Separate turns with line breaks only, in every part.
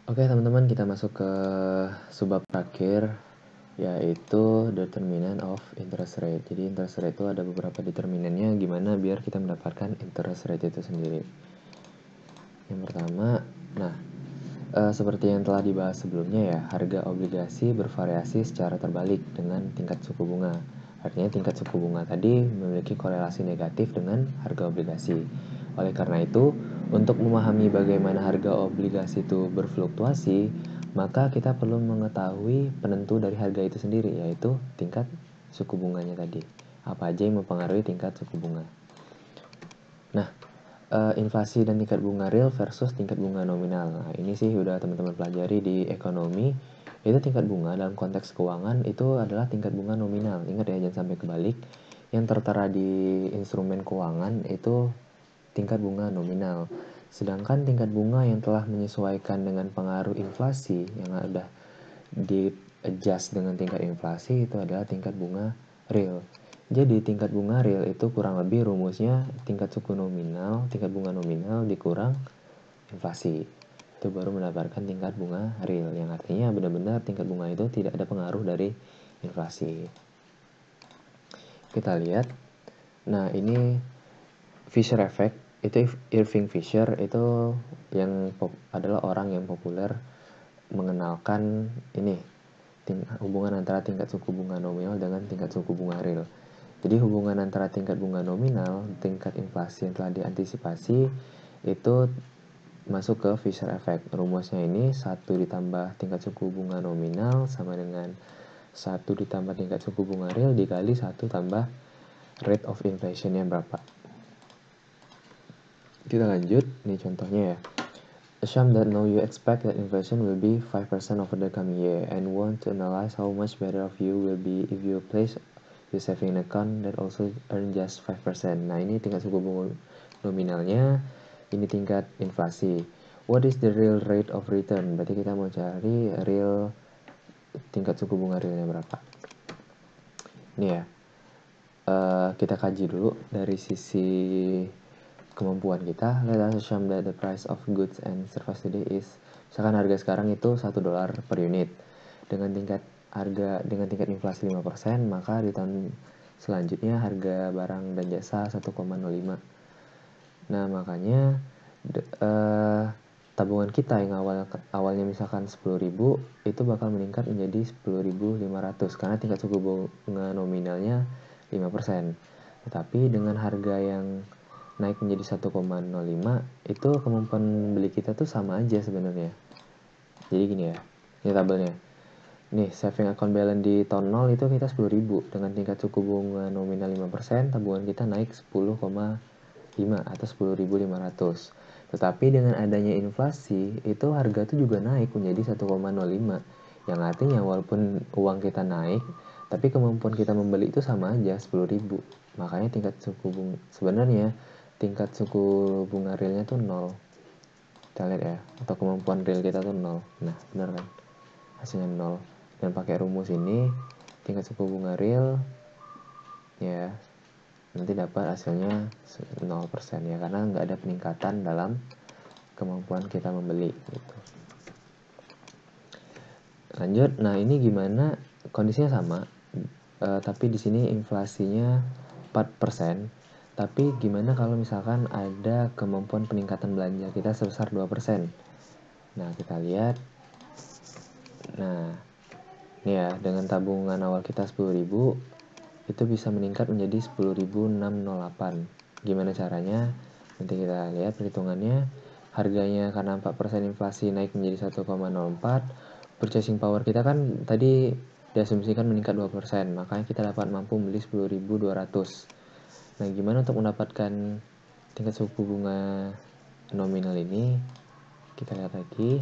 Oke teman-teman, kita masuk ke subbab terakhir, yaitu determinant of interest rate. Jadi interest rate itu ada beberapa determinannya, gimana biar kita mendapatkan interest rate itu sendiri. Yang pertama, seperti yang telah dibahas sebelumnya ya, harga obligasi bervariasi secara terbalik dengan tingkat suku bunga. Artinya tingkat suku bunga tadi memiliki korelasi negatif dengan harga obligasi. Oleh karena itu, untuk memahami bagaimana harga obligasi itu berfluktuasi, maka kita perlu mengetahui penentu dari harga itu sendiri, yaitu tingkat suku bunganya tadi. Apa aja yang mempengaruhi tingkat suku bunga. Nah, inflasi dan tingkat bunga real versus tingkat bunga nominal. Nah, ini sih udah teman-teman pelajari di ekonomi. Itu tingkat bunga dalam konteks keuangan itu adalah tingkat bunga nominal. Ingat ya, jangan sampai kebalik. Yang tertera di instrumen keuangan itu tingkat bunga nominal. Sedangkan tingkat bunga yang telah menyesuaikan dengan pengaruh inflasi yang udah di-adjust dengan tingkat inflasi itu adalah tingkat bunga real. Jadi tingkat bunga real itu kurang lebih rumusnya tingkat bunga nominal dikurang inflasi. Itu baru mendapatkan tingkat bunga real, yang artinya benar-benar tingkat bunga itu tidak ada pengaruh dari inflasi. Kita lihat. Nah, ini Fisher effect. Itu Irving Fisher itu yang adalah orang yang populer mengenalkan ini hubungan antara tingkat suku bunga nominal dengan tingkat suku bunga real. Jadi hubungan antara tingkat bunga nominal, tingkat inflasi yang telah diantisipasi itu masuk ke Fisher effect. Rumusnya ini 1 ditambah tingkat suku bunga nominal sama dengan 1 ditambah tingkat suku bunga real dikali 1 tambah rate of inflation-nya berapa. Kita lanjut, nih contohnya ya. Assume that now you expect that inflation will be 5% over the coming year and want to analyze how much better off you will be if you place your saving account that also earn just 5%. Nah, ini tingkat suku bunga nominalnya, ini tingkat inflasi. What is the real rate of return? Berarti kita mau cari real tingkat suku bunga realnya berapa. Ini ya, kita kaji dulu dari sisi kemampuan kita. Let us assume that the price of goods and service today is, misalkan harga sekarang itu $1 per unit. Dengan tingkat inflasi 5%, maka di tahun selanjutnya harga barang dan jasa 1,05. Nah, makanya tabungan kita yang awalnya misalkan 10.000 itu bakal meningkat menjadi 10.500 karena tingkat suku bunga nominalnya 5%. Tetapi dengan harga yang naik menjadi 1,05 itu kemampuan beli kita tuh sama aja sebenarnya. Jadi gini ya, ini tabelnya. Nih, saving account balance di tahun 0 itu kita 10.000 dengan tingkat suku bunga nominal 5%, tabungan kita naik 10,5 atau 10.500. Tetapi dengan adanya inflasi, itu harga tuh juga naik menjadi 1,05. Yang artinya walaupun uang kita naik, tapi kemampuan kita membeli itu sama aja 10.000. Makanya tingkat suku bunga sebenarnya tingkat suku bunga realnya tuh 0. Kita lihat ya, atau kemampuan real kita tuh 0. Nah, benar kan? Hasilnya 0. Dan pakai rumus ini, tingkat suku bunga real ya nanti dapat hasilnya 0% ya, karena nggak ada peningkatan dalam kemampuan kita membeli gitu. Lanjut, nah ini gimana kondisinya sama, tapi di sini inflasinya 4%. Tapi gimana kalau misalkan ada kemampuan peningkatan belanja kita sebesar 2%. Nah, kita lihat. Nah, ini ya, dengan tabungan awal kita 10.000 itu bisa meningkat menjadi 10.608. Gimana caranya? Nanti kita lihat perhitungannya. Harganya karena 4% inflasi naik menjadi 1,04. Purchasing power kita kan tadi diasumsikan meningkat 2%, makanya kita dapat mampu beli 10.200. Nah, gimana untuk mendapatkan tingkat suku bunga nominal ini? Kita lihat lagi.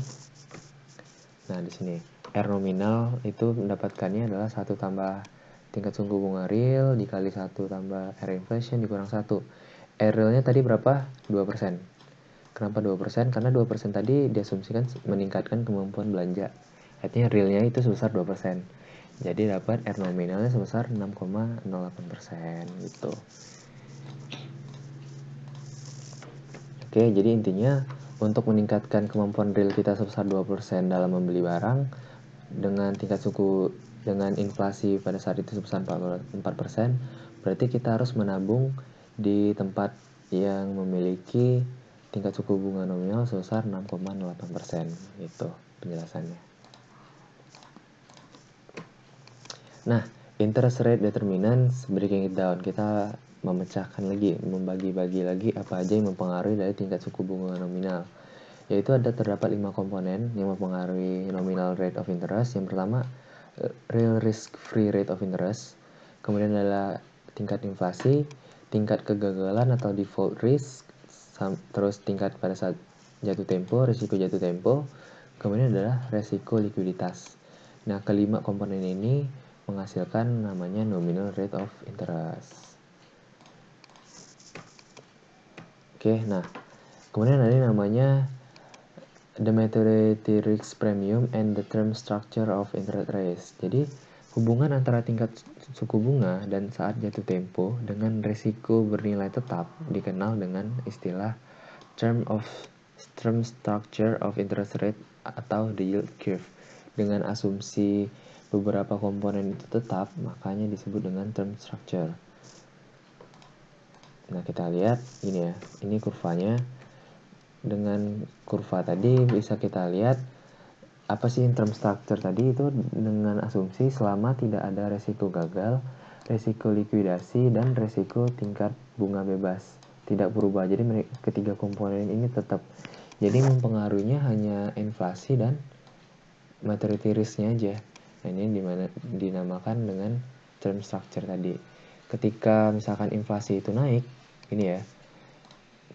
Nah, di sini R nominal itu mendapatkannya adalah 1 tambah tingkat suku bunga real dikali 1 tambah R inflation dikurang 1. R realnya tadi berapa? 2%. Kenapa 2%? Karena 2% tadi diasumsikan meningkatkan kemampuan belanja. Artinya realnya itu sebesar 2%. Jadi dapat R nominalnya sebesar 6,08% gitu. Oke, jadi intinya untuk meningkatkan kemampuan real kita sebesar 2% dalam membeli barang dengan dengan inflasi pada saat itu sebesar 4%, berarti kita harus menabung di tempat yang memiliki tingkat suku bunga nominal sebesar 6,8%. Itu penjelasannya. Nah, interest rate determinants breaking it down. Kita memecahkan lagi, membagi-bagi lagi apa aja yang mempengaruhi dari tingkat suku bunga nominal. Yaitu terdapat 5 komponen yang mempengaruhi nominal rate of interest. Yang pertama, real risk free rate of interest. Kemudian adalah tingkat inflasi, tingkat kegagalan atau default risk, terus tingkat pada saat jatuh tempo, risiko jatuh tempo. Kemudian adalah resiko likuiditas. Nah, kelima komponen ini menghasilkan namanya nominal rate of interest. Oke, nah kemudian ada namanya the maturity risk premium and the term structure of interest rates. Jadi hubungan antara tingkat suku bunga dan saat jatuh tempo dengan resiko bernilai tetap dikenal dengan istilah term structure of interest rate atau the yield curve. Dengan asumsi beberapa komponen itu tetap, makanya disebut dengan term structure. Nah, kita lihat ini ya, ini kurvanya. Dengan kurva tadi bisa kita lihat apa sih term structure tadi, itu dengan asumsi selama tidak ada resiko gagal, resiko likuidasi, dan resiko tingkat bunga bebas tidak berubah. Jadi ketiga komponen ini tetap. Jadi mempengaruhinya hanya inflasi dan maturity risk-nya aja. Nah, ini dinamakan dengan term structure tadi. Ketika misalkan inflasi itu naik, ini ya.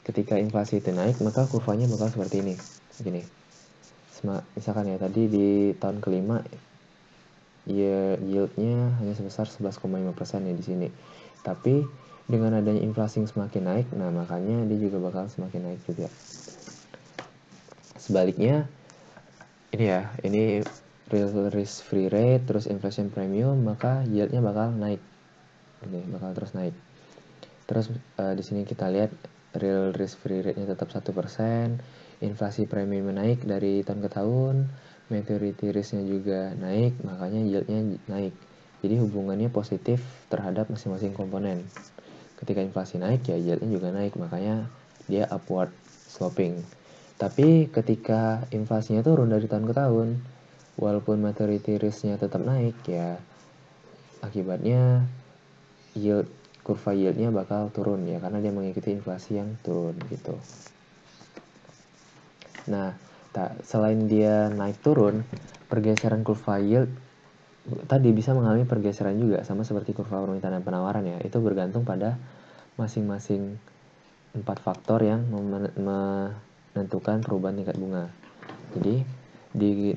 Ketika inflasi itu naik, maka kurvanya bakal seperti ini. Gini. Misalkan ya tadi di tahun kelima yield-nya hanya sebesar 11,5% ya di sini. Tapi dengan adanya inflasi yang semakin naik, nah makanya dia juga bakal semakin naik juga. Sebaliknya, ini ya, ini real risk free rate terus inflation premium, maka yieldnya bakal naik. Ini bakal terus naik. Terus di sini kita lihat real risk free rate-nya tetap 1%, inflasi premium naik dari tahun ke tahun, maturity risk-nya juga naik, makanya yield-nya naik. Jadi hubungannya positif terhadap masing-masing komponen. Ketika inflasi naik ya yield-nya juga naik, makanya dia upward sloping. Tapi ketika inflasinya turun dari tahun ke tahun, walaupun maturity risk-nya tetap naik, ya akibatnya kurva yield-nya bakal turun ya, karena dia mengikuti inflasi yang turun gitu. Nah, selain dia naik turun, pergeseran kurva yield tadi bisa mengalami pergeseran juga, sama seperti kurva permintaan dan penawaran ya. Itu bergantung pada masing-masing 4 faktor yang menentukan perubahan tingkat bunga. Jadi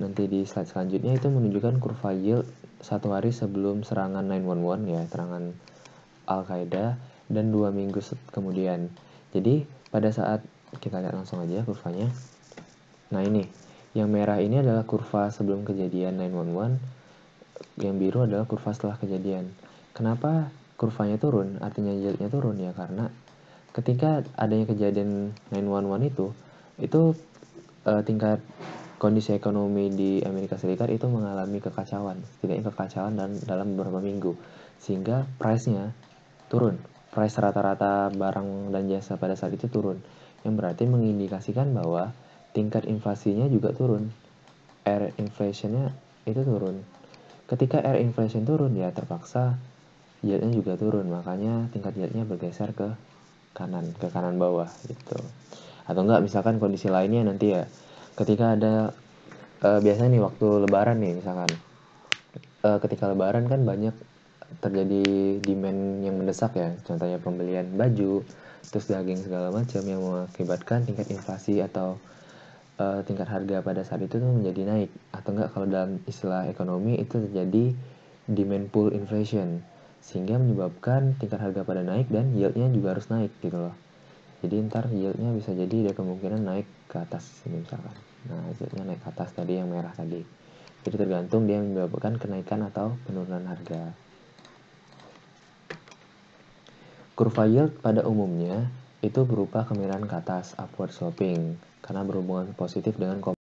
nanti di slide selanjutnya itu menunjukkan kurva yield 1 hari sebelum serangan 911 ya, serangan Al-Qaeda, dan 2 minggu kemudian. Jadi pada saat kita lihat langsung aja kurvanya. Nah, ini yang merah ini adalah kurva sebelum kejadian 911, yang biru adalah kurva setelah kejadian. Kenapa kurvanya turun, artinya yieldnya turun ya, karena ketika adanya kejadian 911 itu tingkat kondisi ekonomi di Amerika Serikat itu mengalami kekacauan, setidaknya kekacauan dalam beberapa minggu, sehingga price-nya turun. Price rata-rata barang dan jasa pada saat itu turun, yang berarti mengindikasikan bahwa tingkat inflasinya juga turun, air inflation-nya itu turun. Ketika air inflation turun ya terpaksa yield-nya juga turun, makanya tingkat yield-nya bergeser ke kanan bawah gitu. Atau enggak misalkan kondisi lainnya nanti ya, ketika ada biasanya nih waktu lebaran nih misalkan, ketika lebaran kan banyak terjadi demand yang mendesak ya, contohnya pembelian baju, terus daging segala macam, yang mengakibatkan tingkat inflasi atau tingkat harga pada saat itu tuh menjadi naik. Atau enggak kalau dalam istilah ekonomi itu terjadi demand pull inflation, sehingga menyebabkan tingkat harga pada naik dan yield-nya juga harus naik gitu loh. Jadi ntar yield-nya bisa jadi ada kemungkinan naik ke atas ini misalkan. Nah, yield-nya naik ke atas tadi yang merah tadi. Jadi tergantung dia menyebabkan kenaikan atau penurunan harga. Kurva yield pada umumnya itu berupa kemiringan ke atas, upward sloping, karena berhubungan positif dengan